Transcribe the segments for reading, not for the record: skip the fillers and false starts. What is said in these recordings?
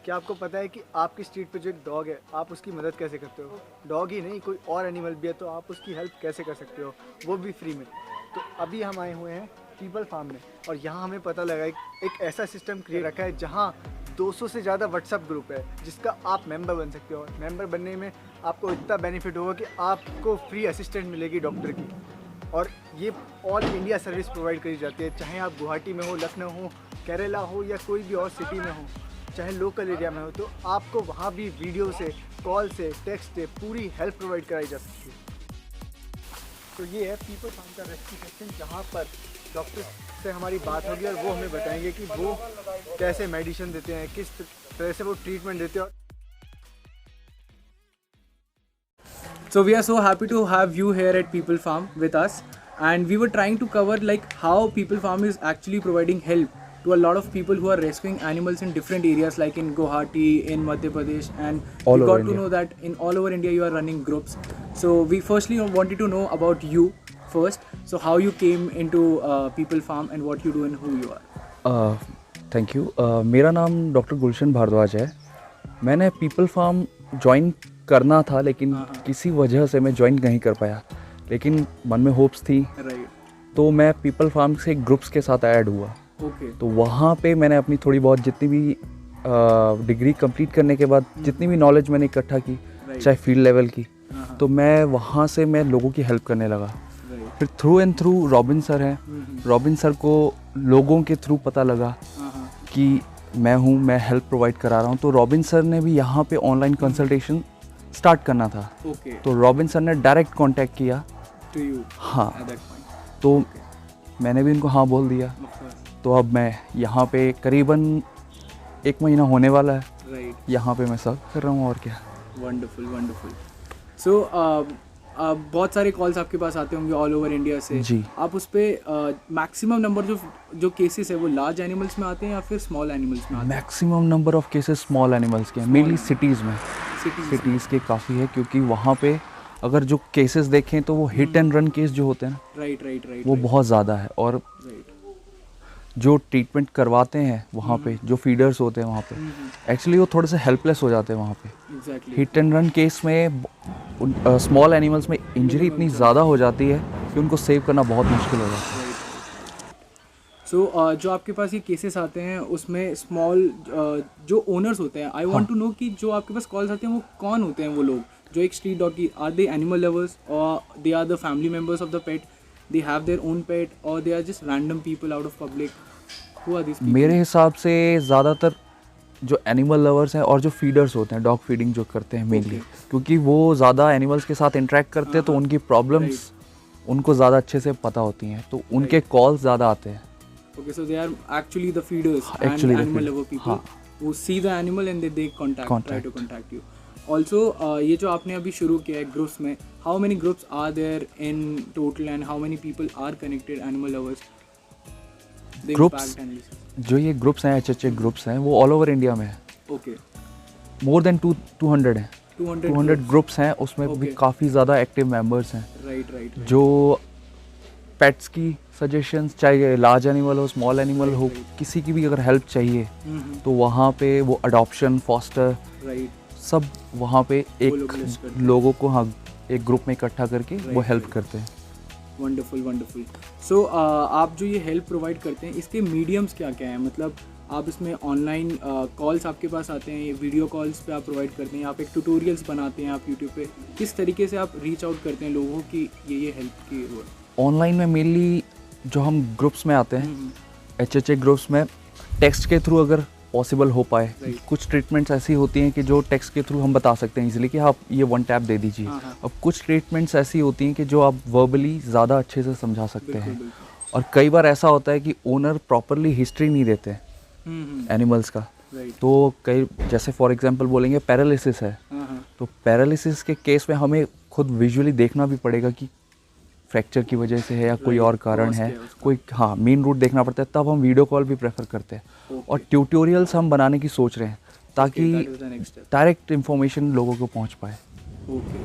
क्या आपको पता है कि आपकी स्ट्रीट पे जो एक डॉग है, आप उसकी मदद कैसे करते हो? डॉग ही नहीं, कोई और एनिमल भी है तो आप उसकी हेल्प कैसे कर सकते हो, वो भी फ्री में। तो अभी हम आए हुए हैं पीपल फार्म में, और यहाँ हमें पता लगा एक ऐसा सिस्टम क्रिएट रखा है जहाँ 200 से ज़्यादा व्हाट्सअप ग्रुप है जिसका आप मेंबर बन सकते हो। मेंबर बनने में आपको इतना बेनिफिट होगा कि आपको फ्री असिस्टेंट मिलेगी डॉक्टर की, और ये ऑल इंडिया सर्विस प्रोवाइड करी जाती है। चाहे आप गुवाहाटी में हो, लखनऊ हो, केरला हो या कोई भी और सिटी में हो, चाहे लोकल एरिया में हो, तो आपको वहाँ भी वीडियो से, कॉल से, टेक्स्ट से पूरी हेल्प प्रोवाइड कराई जा सकती है। तो ये है पीपल फार्म का रेस्क्यू सेक्शन, जहाँ पर डॉक्टर से हमारी बात होगी और वो हमें बताएंगे कि वो कैसे मेडिसिन देते हैं, किस तरह से वो ट्रीटमेंट देते हैं। So we are so happy to have you here at People Farm with us, and we were trying to cover like how People Farm is actually providing help to a lot of people who are rescuing animals in different areas like in Guwahati, in Madhya Pradesh, and we got to know that in all over India you are running groups. So we firstly wanted to know about you first. So how you came into People Farm and what you do and who you are. Thank you. मेरा नाम doctor गुलशन भारद्वाज है। मैंने people farm join करना था लेकिन किसी वजह से मैं ज्वाइन नहीं कर पाया, लेकिन मन में होप्स थी। Right. तो मैं पीपल फार्म से ग्रुप्स के साथ ऐड हुआ। Okay. तो वहाँ पे मैंने अपनी थोड़ी बहुत जितनी भी डिग्री कंप्लीट करने के बाद जितनी भी नॉलेज मैंने इकट्ठा की, चाहे फील्ड लेवल की, तो मैं वहाँ से मैं लोगों की हेल्प करने लगा। फिर through and through robin sir हैं, रॉबिन सर को लोगों के थ्रू पता लगा कि मैं हूँ, मैं हेल्प प्रोवाइड करा रहा हूँ। तो रॉबिन सर ने भी यहाँ पे ऑनलाइन कंसल्टेशन स्टार्ट करना था। Okay. तो रॉबिन सर ने डायरेक्ट कांटेक्ट किया। To you. हाँ, At that point. तो मैंने भी उनको हाँ बोल दिया। Of course. तो अब मैं यहाँ पे करीबन 1 महीना होने वाला है। Right. यहाँ पे मैं सर्व कर रहा हूँ, और क्या। Wonderful wonderful. सो बहुत सारे कॉल्स आपके पास आते होंगे ऑल ओवर इंडिया से जी। आप उस पर मैक्सिमम नंबर जो केसेस है वो लार्ज एनिमल्स में आते हैं या फिर स्मॉल एनिमल्स में आते हैं? Maximum number of cases small animals के हैं, मेनली सिटीज़ में। सिटीज़ के काफ़ी है, क्योंकि वहाँ पे अगर जो केसेस देखें तो वो हिट एंड रन केस जो होते हैं ना, राइट राइट राइट वो बहुत ज़्यादा है। और राइट जो ट्रीटमेंट करवाते हैं वहाँ पे, जो फीडर्स होते हैं वहाँ पे, एक्चुअली वो थोड़े से हेल्पलेस हो जाते हैं वहाँ पे। Exactly. Hit and run case में स्मॉल एनिमल्स में इंजरी इतनी ज़्यादा हो जाती है कि उनको सेव करना बहुत मुश्किल हो जाता है। सो जो आपके पास ये केसेस आते हैं उसमें स्मॉल जो ओनर्स होते हैं, आई वांट टू नो कि जो आपके पास कॉल्स आते हैं वो कौन होते हैं वो लोग जो एक स्ट्रीट डॉग की, आर दे एनिमल लवर्स और they are the family members of the pet, they have their own pet, और they are just random people out of public? Who are this? मेरे हिसाब से ज़्यादातर जो एनिमल लवर्स हैं और जो फीडर्स होते हैं, डॉग फीडिंग जो करते हैं मेनली, क्योंकि वो ज़्यादा एनिमल्स के साथ इंटरेक्ट करते हैं, तो उनकी प्रॉब्लम्स उनको ज़्यादा अच्छे से पता होती हैं, तो उनके कॉल्स ज़्यादा आते हैं। Okay, so they are actually the feeders and Actually the animal feeders. lover people who see the animal and they try to contact you. Also, ये जो आपने अभी शुरू किया है ग्रुप्स में, how many groups are there in total and how many people are connected animal lovers? The Groups? impact analysis. जो ये ग्रुप्स हैं, HHA ग्रुप्स हैं, वो ऑल ओवर इंडिया में है। Okay. मोर देन 200 हैं। 200 ग्रुप्स हैं, उसमें भी Okay. काफ़ी ज़्यादा एक्टिव मेंबर्स हैं, Right, right. जो पेट्स की सजेशंस, चाहे लार्ज एनिमल हो, स्मॉल एनिमल हो, किसी की भी अगर हेल्प चाहिए तो वहाँ पे वो अडॉप्शन, फॉस्टर, Right. सब वहाँ पे वो लोग list एक करते हैं। लोगों को, हाँ, एक ग्रुप में इकट्ठा करके वो हेल्प right. करते हैं। Wonderful wonderful. सो आप जो ये हेल्प प्रोवाइड करते हैं इसके मीडियम्स क्या क्या हैं? मतलब आप इसमें ऑनलाइन कॉल्स आपके पास आते हैं, वीडियो कॉल्स पे आप प्रोवाइड करते हैं, आप एक ट्यूटोरियल्स बनाते हैं आप यूट्यूब पे, किस तरीके से आप रीच आउट करते हैं लोगों की ये हेल्प की वो? ऑनलाइन में मेनली जो हम ग्रुप्स में आते हैं, HHA ग्रुप्स में टेक्स्ट के थ्रू अगर पॉसिबल हो पाए, कुछ ट्रीटमेंट्स ऐसी होती हैं कि जो टेक्स्ट के थ्रू हम बता सकते हैं इजीली कि आप ये 1 टैप दे दीजिए। अब कुछ ट्रीटमेंट्स ऐसी होती हैं कि जो आप वर्बली ज़्यादा अच्छे से समझा सकते हैं, और कई बार ऐसा होता है कि ओनर प्रॉपरली हिस्ट्री नहीं देते एनिमल्स का। तो कई, जैसे फॉर एग्जांपल बोलेंगे पैरालिसिस है, तो पैरालिसिस के केस में हमें खुद विजुअली देखना भी पड़ेगा कि फ्रैक्चर की वजह से है या कोई और कारण है, कोई, हाँ, मेन रूट देखना पड़ता है, तब हम वीडियो कॉल भी प्रेफर करते हैं। और ट्यूटोरियल्स हम बनाने की सोच रहे हैं ताकि डायरेक्ट इंफॉर्मेशन लोगों को पहुंच पाए। Okay.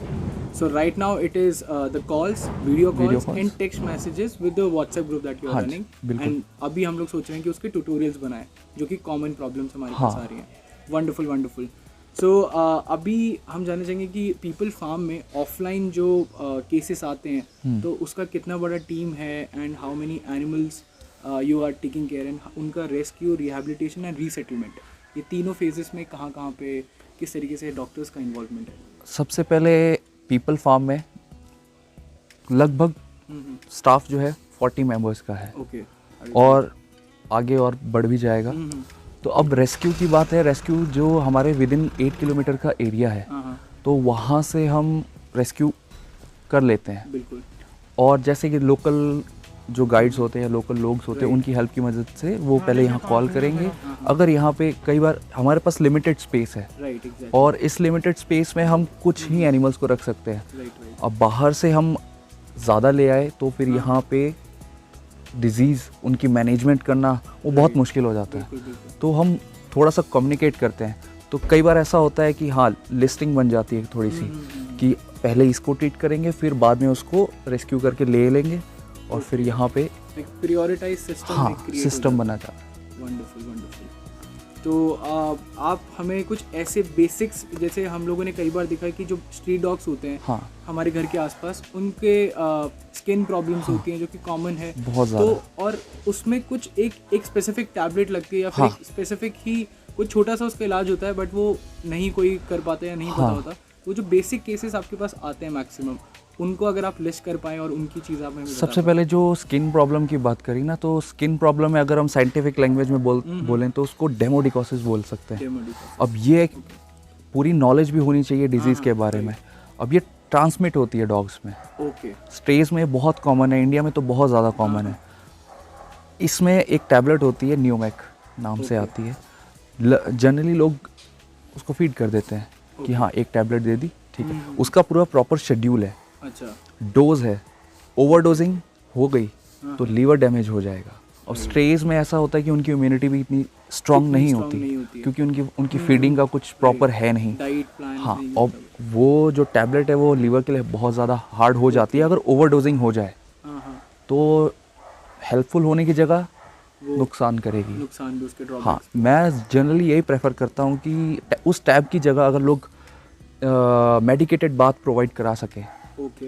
So right now it is the calls, video calls and text messages with the WhatsApp group that you are हाँ, running. बिल्कुल। And अभी हम लोग सोच रहे हैं कि उसके tutorials बनाएं जो कि common problems हमारे पास आ रही हैं। Wonderful wonderful. सो अभी हम जानना चाहेंगे कि पीपल फार्म में ऑफलाइन जो केसेस आते हैं तो उसका कितना बड़ा टीम है and how many animals you are taking care and उनका रेस्क्यू, रिहैबिलिटेशन एंड रीसेटलमेंट, ये तीनों फेजेस में कहाँ कहाँ पे किस तरीके से डॉक्टर्स का इन्वॉल्वमेंट है? सबसे पहले पीपल फार्म में लगभग स्टाफ जो है 40 मेंबर्स का है। ओके। और आगे और बढ़ भी जाएगा। तो अब रेस्क्यू की बात है, रेस्क्यू जो हमारे विद इन 8 किलोमीटर का एरिया है तो वहाँ से हम रेस्क्यू कर लेते हैं। बिल्कुल। और जैसे कि लोकल जो गाइड्स होते हैं, लोकल लोग होते हैं, उनकी हेल्प की मदद से वो पहले यहाँ कॉल करेंगे। अगर यहाँ पे कई बार हमारे पास लिमिटेड स्पेस है राइट, एग्जैक्टली। और इस लिमिटेड स्पेस में हम कुछ ही एनिमल्स को रख सकते हैं। राइट। अब बाहर से हम ज़्यादा ले आए तो फिर यहाँ पे डिजीज़ उनकी मैनेजमेंट करना वो बहुत मुश्किल हो जाता है। तो हम थोड़ा सा कम्युनिकेट करते हैं। तो कई बार ऐसा होता है कि हाँ, लिस्टिंग बन जाती है थोड़ी सी कि पहले इसको ट्रीट करेंगे फिर बाद में उसको रेस्क्यू करके ले लेंगे और फिर यहाँ पे प्रायोरिटाइज सिस्टम, हाँ, सिस्टम बना जाता है। Wonderful wonderful. तो आप हमें कुछ ऐसे बेसिक्स, जैसे हम लोगों ने कई बार देखा है कि जो स्ट्रीट डॉग्स होते हैं हाँ, हमारे घर के आसपास, उनके स्किन प्रॉब्लम्स होती हैं जो कि कॉमन है बहुत ज़्यादा। तो और उसमें कुछ एक स्पेसिफिक टैबलेट लगती है या फिर एक स्पेसिफिक ही कुछ छोटा सा उसका इलाज होता है बट वो नहीं कोई कर पाता या नहीं पता होता। वो जो बेसिक केसेस आपके पास आते हैं मैक्सिमम, उनको अगर आप लिस्ट कर पाएँ और उनकी चीज़ आप हमें सबसे पहले जो स्किन प्रॉब्लम की बात करी ना, तो स्किन प्रॉब्लम में अगर हम साइंटिफिक लैंग्वेज में बोलें तो उसको डेमोडिकोसिस बोल सकते हैं। अब ये एक पूरी नॉलेज भी होनी चाहिए डिजीज़ के बारे में। अब ये ट्रांसमिट होती है डॉग्स में। ओके। स्ट्रेज में बहुत कॉमन है, इंडिया में तो बहुत ज़्यादा कॉमन है। इसमें एक टैबलेट होती है, न्यूमैक नाम से आती है। जनरली लोग उसको फीड कर देते हैं कि हाँ एक टैबलेट दे दी, ठीक है। उसका पूरा प्रॉपर शेड्यूल है। अच्छा। डोज है, ओवरडोजिंग हो गई तो लीवर डैमेज हो जाएगा। और स्ट्रेज में ऐसा होता है कि उनकी इम्यूनिटी भी इतनी स्ट्रांग नहीं होती क्योंकि उनकी फीडिंग का कुछ प्रॉपर है नहीं। Diet plan. हाँ, और वो जो टैबलेट है वो लीवर के लिए बहुत ज़्यादा हार्ड हो जाती है अगर ओवरडोजिंग हो जाए तो हेल्पफुल होने की जगह नुकसान करेगी। नुकसान भी उसके ड्रॉबैक्स। हाँ, मैं जनरली यही प्रेफर करता हूँ कि उस टैब की जगह अगर लोग मेडिकेटेड बाथ प्रोवाइड करा सकें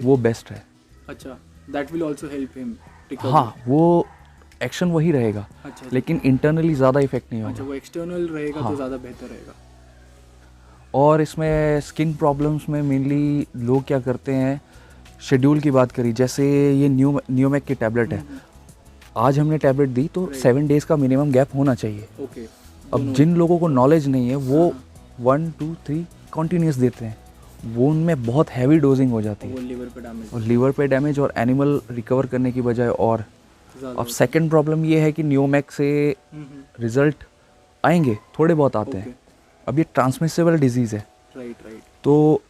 वो बेस्ट है। अच्छा, that will also help him. हाँ, वो एक्शन वही रहेगा। अच्छा, लेकिन इंटरनली ज़्यादा इफेक्ट नहीं होगा। अच्छा, वो एक्सटर्नल रहेगा तो ज़्यादा बेहतर रहेगा। और इसमें स्किन प्रॉब्लम्स में मेनली लोग क्या करते हैं, शेड्यूल की बात करी, जैसे ये न्यूमैक की टैबलेट है, आज हमने टैबलेट दी तो 7 डेज़ का मिनिमम गैप होना चाहिए। ओके। अब जिन लोगों को नॉलेज नहीं है वो 1 2 3 कंटिन्यूस देते हैं, वो उनमें बहुत हैवी डोजिंग हो जाती है। वो लीवर पे डैमेज। और लीवर पे डैमेज और एनिमल रिकवर करने की बजाय और अब सेकंड प्रॉब्लम ये है कि न्यूमैक से रिजल्ट आएंगे, थोड़े बहुत आते हैं। अब ये ट्रांसमिसेबल डिजीज़ है। राइट। तो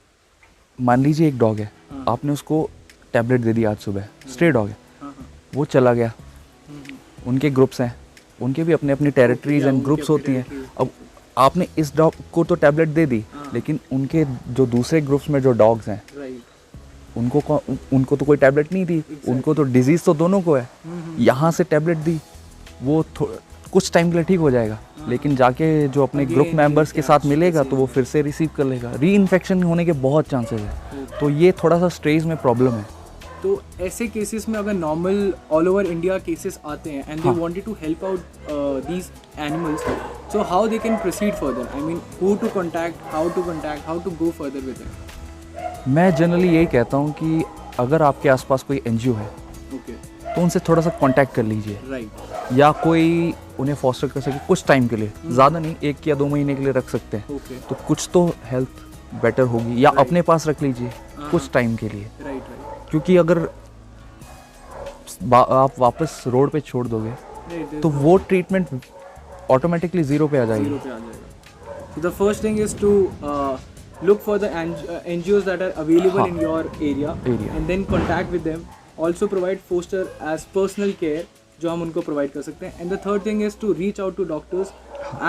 मान लीजिए एक डॉग है, आपने उसको टैबलेट दे दी आज सुबह, स्ट्रे डॉग है, वो चला गया, उनके ग्रुप्स हैं, उनके भी अपने अपनी टेरिटरीज एंड ग्रुप्स होती हैं। अब आपने इस डॉग को तो टैबलेट दे दी लेकिन उनके जो दूसरे ग्रुप्स में जो डॉग्स हैं उनको तो कोई टैबलेट नहीं दी, उनको तो डिजीज़ तो दोनों को है। यहाँ से टैबलेट दी, वो कुछ टाइम के लिए ठीक हो जाएगा लेकिन जाके जो अपने ग्रुप मेंबर्स के साथ मिलेगा तो वो फिर से रिसीव कर लेगा। री इन्फेक्शन होने के बहुत चांसेस है। तो ये थोड़ा सा स्ट्रेज में प्रॉब्लम है। तो ऐसे केसेस में अगर normal all over India cases आते हैं and they wanted to help out these animals, so how they can proceed further? I mean who to contact, how to go further with it? मैं generally यही कहता हूँ कि अगर आपके आसपास कोई एनजीओ है तो उनसे थोड़ा सा कांटेक्ट कर लीजिए। राइट। या कोई उन्हें फॉस्टर कर सके कुछ टाइम के लिए, ज़्यादा नहीं, 1 या 2 महीने के लिए रख सकते हैं। तो कुछ तो हेल्थ बेटर होगी। या अपने पास रख लीजिए कुछ टाइम के लिए। राइट। क्योंकि अगर आप वापस रोड पे छोड़ दोगे तो वो ट्रीटमेंट ऑटोमेटिकली ज़ीरो पे आ जाएगी। So the first thing is to look for the NGOs that are available in your area and then contact with them. Also provide foster as personal care जो हम उनको provide कर सकते हैं. And the third thing is to reach out to doctors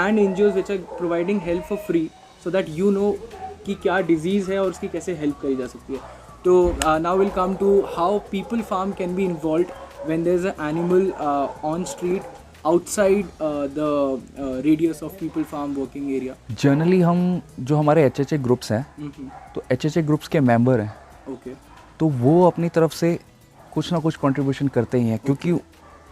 and NGOs which are providing help for free so that you know कि क्या disease है और उसकी कैसे help करी जा सकती है. So now we'll come to how people farm can be involved when there's an animal on street outside the radius of people farm working area? Generally हम जो हमारे एच ग्रुप्स हैं, तो एच ग्रुप्स के मेंबर हैं, Okay, तो वो अपनी तरफ से कुछ ना कुछ कंट्रीब्यूशन करते ही हैं, क्योंकि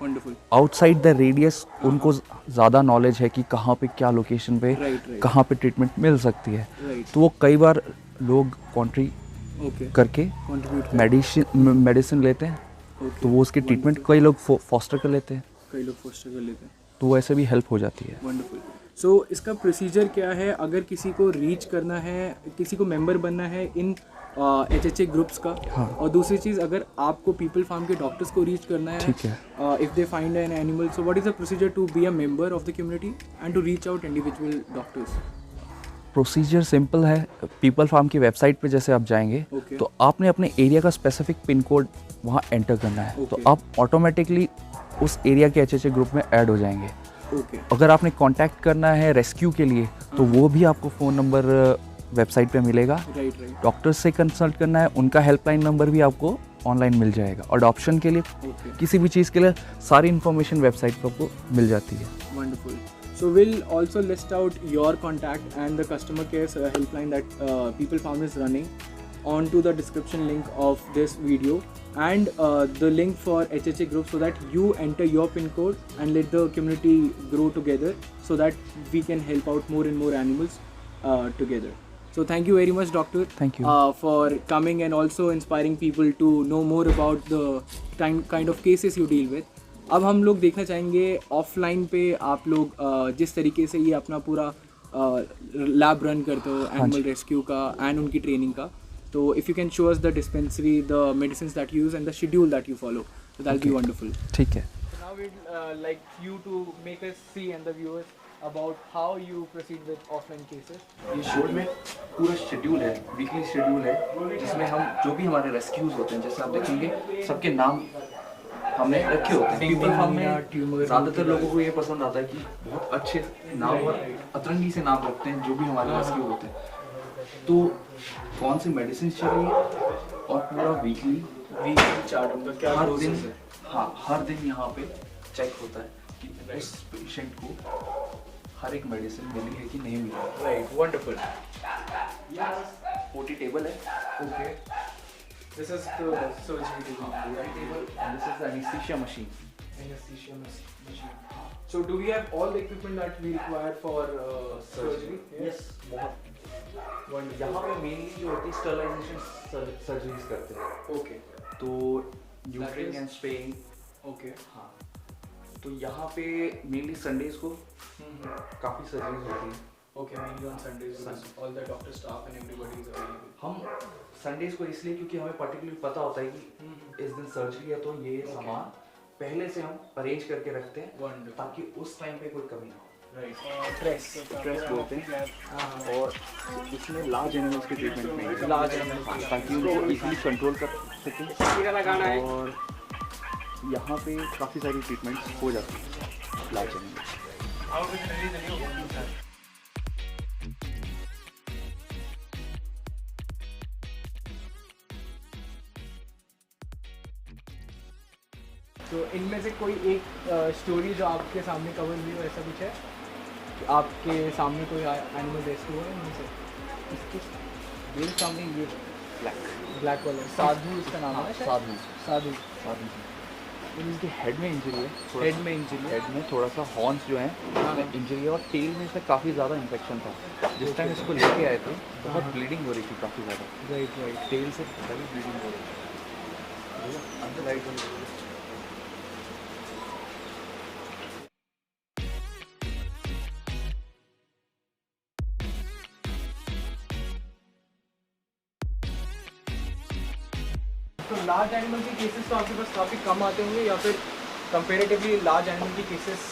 wonderful. आउटसाइड द रेडियस उनको ज़्यादा नॉलेज है कि कहाँ पे क्या लोकेशन पे Right, right. कहाँ पे ट्रीटमेंट मिल सकती है, Right. तो वो कई बार लोग कॉन्ट्री Okay. करके Contribute. मेडिसिन लेते हैं, Okay. तो वो उसकी ट्रीटमेंट कई लोग फॉस्टर कर लेते हैं, कई लोग फोस्टर कर लेते हैं. तो वो ऐसे भी हेल्प हो जाती है। वंडरफुल. सो इसका प्रोसीजर क्या है अगर किसी को रीच करना है, किसी को मेंबर बनना है इन HHA ग्रुप्स का? हाँ. और दूसरी चीज़, अगर आपको पीपल फार्म के डॉक्टर्स को रीच करना है, ठीक है, if they find an animal, so what is the procedure to be a member of the community and to reach out individual doctors? Procedure simple है। पीपल फार्म की website पे जैसे आप जाएंगे, Okay. तो आपने अपने एरिया का स्पेसिफिक पिन कोड वहाँ एंटर करना है, तो Okay. आप ऑटोमेटिकली उस एरिया के एच ग्रुप में ऐड हो जाएंगे। ओके. अगर आपने कांटेक्ट करना है रेस्क्यू के लिए, तो वो भी आपको फ़ोन नंबर वेबसाइट पे मिलेगा। Right, right. डॉक्टर्स से कंसल्ट करना है, उनका हेल्पलाइन नंबर भी आपको ऑनलाइन मिल जाएगा। अडॉप्शन के लिए, ओके. किसी भी चीज़ के लिए सारी इन्फॉर्मेशन वेबसाइट पर आपको मिल जाती है। Wonderful. So we'll also list out your contact and the customer care helpline that People Farm is running onto the description link of this video, and the link for HHA group, so that you enter your pin code and let the community grow together, so that we can help out more and more animals together. So thank you very much, doctor. Thank you. For coming and also inspiring people to know more about the kind of cases you deal with. अब हम लोग देखना चाहेंगे offline पे आप लोग जिस तरीके से ये अपना पूरा लैब रन करते हो एनिमल रेस्क्यू का एंड उनकी ट्रेनिंग का, तो if you can show us the dispensary, the medicine that you use and the schedule that you follow, so that'll be wonderful. ठीक है। Now we'd like you to make us see and the viewers about how you proceed with offline cases. ये showed में पूरा schedule है, weekly schedule है, जिसमें हम जो भी हमारे रेस्क्यूज होते हैं, जैसे आप देखेंगे सबके नाम हमने रखे होते हैं। पीपल फार्म में ज़्यादातर लोगों को ये पसंद आता है कि बहुत अच्छे नाम और अतरंगी से नाम रखते हैं जो भी हमारे रेस्क्यू होते हैं, तो कौन सी मेडिसिन चल रही है और पूरा वीकली चार्ट उनका क्या हर process दिन, है? हाँ हर दिन यहाँ पे चेक होता है कि उस पेशेंट को हर एक मेडिसिन मिली है कि नहीं मिली है। Right, wonderful. ओटी टेबल है, Okay. This is the surgery table. Table, and this is the anaesthesia machine. Anesthesia machine. So do we have all the equipment that we require for surgery? Yes, बहुत। Wonderful. यहाँ पे mainly जो होती है sterilization surgeries करते हैं, Okay. तो न्यूट्रिंग is- and spraying. Okay. हाँ, तो यहाँ पे मेनली संडेज को काफ़ी सर्जरीज होती हैं। Okay, mainly on Sundays because all the doctor staff and everybody is available. हम संडेज को इसलिए क्योंकि हमें पर्टिकुलरली पता होता है कि इस दिन सर्जरी है, तो ये सामान पहले से हम अरेंज करके रखते हैं Wonderful. ताकि उस टाइम पे कोई कमी ना हो। Right. Stress. Stress बोलते हैं, और इसमें लार्ज एनिमल्स के ट्रीटमेंट में है। Large animals हाँ, के ताकि उनको इजीली कंट्रोल कर सकें, और यहाँ पे काफ़ी सारी ट्रीटमेंट्स हो जाती हैं लार्ज एनिमल्स। तो इनमें से कोई एक स्टोरी जो आपके सामने कवर हुई हो, ऐसा कुछ है कि आपके सामने कोई एनिमल रेस्क्यू है इनमें से? इसके मेरे सामने ये ब्लैक वाला साधु इसका नाम है शायद? साधु साधु. साधु इनके हेड में इंजरी है, हेड में इंजरी. हेड में थोड़ा सा हॉर्न्स जो हैं हाँ. उसमें इंजरी है, और टेल में इसमें काफ़ी ज़्यादा इन्फेक्शन था। जिस टाइम इसको लेके आए थे बहुत ब्लीडिंग हो रही थी, काफ़ी ज़्यादा राइट राइट. टेल से बड़ी ब्लीडिंग हो रही थी। अंदर लाइट बंद। तो लार्ज एनिमल के केसेस तो आपके पास काफ़ी कम आते होंगे, या फिर कंपेरेटिवली लार्ज एनिमल के केसेस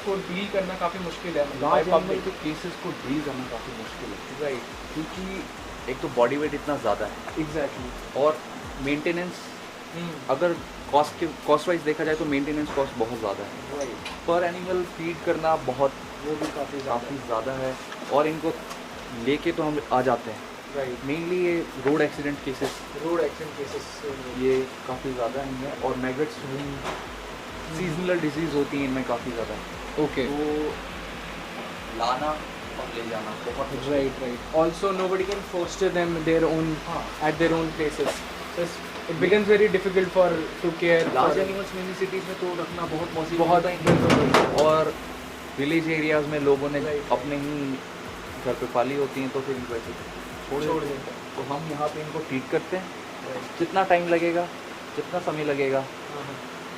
को डील करना काफ़ी मुश्किल है? लार्ज एनिमल के केसेस को डील करना काफ़ी मुश्किल है, राइट. क्योंकि एक तो बॉडी वेट इतना ज़्यादा है, एग्जैक्टली. और मेंटेनेंस अगर कॉस्ट वाइज देखा जाए तो मेंटेनेंस कॉस्ट बहुत ज़्यादा है। राइट. पर एनिमल फीड करना बहुत वो भी काफ़ी ज़्यादा है, और इनको लेके तो हम आ जाते हैं। राइट. मेनली ये road accident cases road accident cases ये काफ़ी ज़्यादा हैं, और मैगट्स सीजनल डिजीज़ होती हैं इनमें काफ़ी ज़्यादा, Okay. तो लाना और ले जाना बहुत मुश्किल है। Right. Also, nobody can foster them their own हाँ, at their own places. Just it becomes very difficult for to care. Large for- animals mini cities में तो रखना बहुत पॉसिबल बहुत होता ही नहीं, और विलेज एरियाज़ में लोगों ने Right. अपने ही घर पे पाली होती हैं तो फिर वैसे छोड़ छोड़ देते देते हैं। तो हम यहाँ पे इनको ट्रीट करते हैं, Right. जितना टाइम लगेगा, जितना समय लगेगा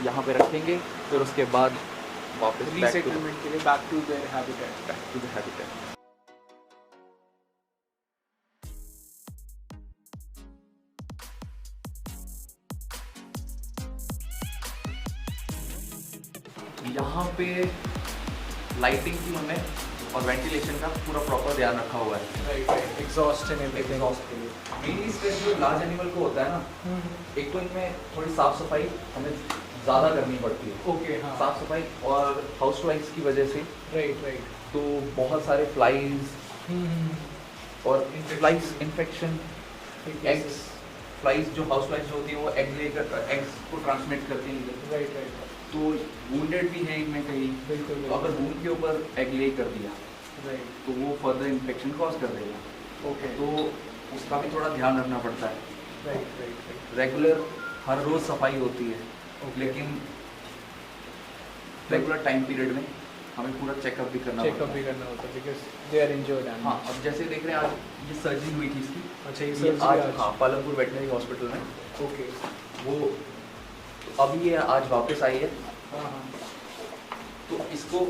यहाँ पे रखेंगे, फिर उसके बाद वापस बैक Resettlement के लिए back to their habitat. To the habitat. यहाँ पे लाइटिंग की हमने और वेंटिलेशन का पूरा प्रॉपर ध्यान रखा हुआ है। Right. Exhaust and everything. Exhaust के लिए मेनली स्ट्रेस जो लार्ज एनिमल को होता है ना, एक तो इनमें थोड़ी साफ सफाई हमें ज़्यादा करनी पड़ती है, Okay. हाँ. साफ सफाई और हाउस फ्लाइज की वजह से, Right. तो बहुत सारे फ्लाइज और फ्लाइज इन्फेक्शन, एग्स, फ्लाइज जो हाउस फ्लाइज जो होती है वो एग लेकर एग्स को ट्रांसमिट करती हैं, Right. तो वुंडेड भी है इनमें कहीं, बिल्कुल. तो अगर वुंड के ऊपर एग ले कर दिया Right. तो वो फर्दर इन्फेक्शन कॉज कर देगा, Okay. तो उसका भी थोड़ा ध्यान रखना पड़ता है। Right. रेगुलर हर रोज़ सफाई होती है, Okay. लेकिन रेगुलर टाइम पीरियड में हमें पूरा चेकअप भी करना Checkup पड़ता भी है। करना होता है because they are injured animals. हाँ, अब जैसे देख रहे हैं आज ये सर्जरी हुई थी इसकी, अच्छा, ये ये surgery आज आज? हाँ पालमपुर वेटनरी हॉस्पिटल में, Okay. वो तो अभी ये आज वापस आई है, हाँ. तो इसको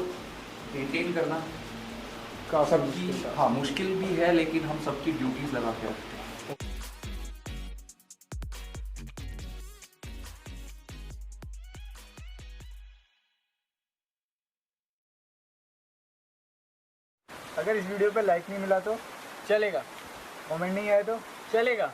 मेंटेन करना काफी सबकी मुश्किल था. हाँ मुश्किल भी है, लेकिन हम सबकी ड्यूटीज लगा के रखते हैं। अगर इस वीडियो पे लाइक नहीं मिला तो, चलेगा. कमेंट नहीं आया तो, चलेगा.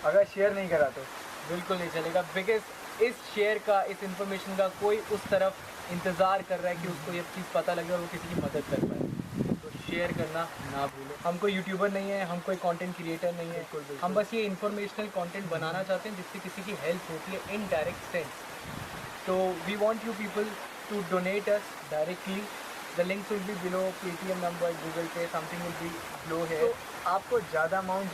अगर शेयर नहीं करा तो, बिल्कुल नहीं चलेगा बिकॉज इस शेयर का, इस इन्फॉर्मेशन का कोई उस तरफ इंतज़ार कर रहा है कि उसको ये चीज़ पता लगे और वो किसी की मदद कर पाए. तो शेयर करना ना भूलो. हम कोई यूट्यूबर नहीं है, हम कोई कंटेंट क्रिएटर नहीं है. बिल्कुल. हम बस ये इन्फॉर्मेशनल कंटेंट बनाना चाहते हैं जिससे किसी की हेल्प होती है इन डायरेक्ट सेंस. तो we want you people to donate us directly. The links will be below, Paytm number, Google Pay, something will be below तो है. आपको ज़्यादा अमाउंट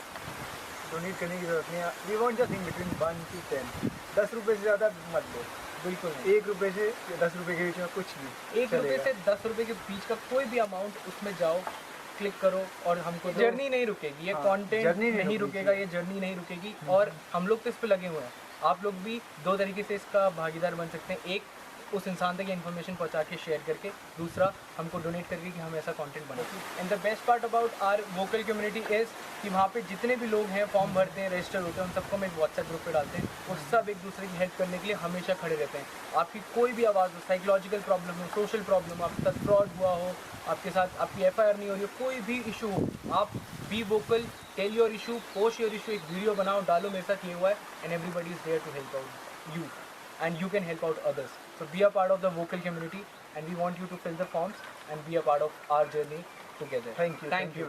डोनेट करने की ज़रूरत नहीं है. We want just in between 1 to 10. 10 रुपये से ज़्यादा मत लो. बिल्कुल नहीं. 1 रुपये से 10 रुपये के बीच में कुछ नहीं. 1 रुपये से 10 रुपये के बीच का कोई भी अमाउंट, उसमें जाओ, क्लिक करो और हमको तो- जर्नी नहीं रुकेगी. ये हाँ, कंटेंट जर्नी नहीं नहीं रुकेगा, रुकेगी. ये जर्नी नहीं रुकेगी. और हम लोग तो इस पे लगे हुए हैं. आप लोग भी दो तरीके से इसका भागीदार बन सकते हैं. एक, उस इंसान तक इन्फॉर्मेशन पहुंचा के शेयर करके. दूसरा, हमको डोनेट करके कि हम ऐसा कंटेंट बनाएं. And the best part about our vocal community is कि वहाँ पे जितने भी लोग हैं, फॉर्म भरते हैं, रजिस्टर होते हैं, उन सबको हम एक व्हाट्सएप ग्रुप पे डालते हैं. वो सब एक दूसरे की हेल्प करने के लिए हमेशा खड़े रहते हैं. आपकी कोई भी आवाज़ हो, साइकोलॉजिकल प्रॉब्लम हो, सोशल प्रॉब्लम हो, आपके साथ फ्रॉड हुआ हो, आपके साथ आपकी FIR नहीं हो रही हो, कोई भी इशू हो, आप be vocal, tell your issue, post your issue, एक वीडियो बनाओ, डालो, मेरे साथ ये हुआ है, and everybody is there to help out you. And you can help out others. So be a part of the vocal community, and we want you to fill the forms and be a part of our journey together. Thank you. Thank you.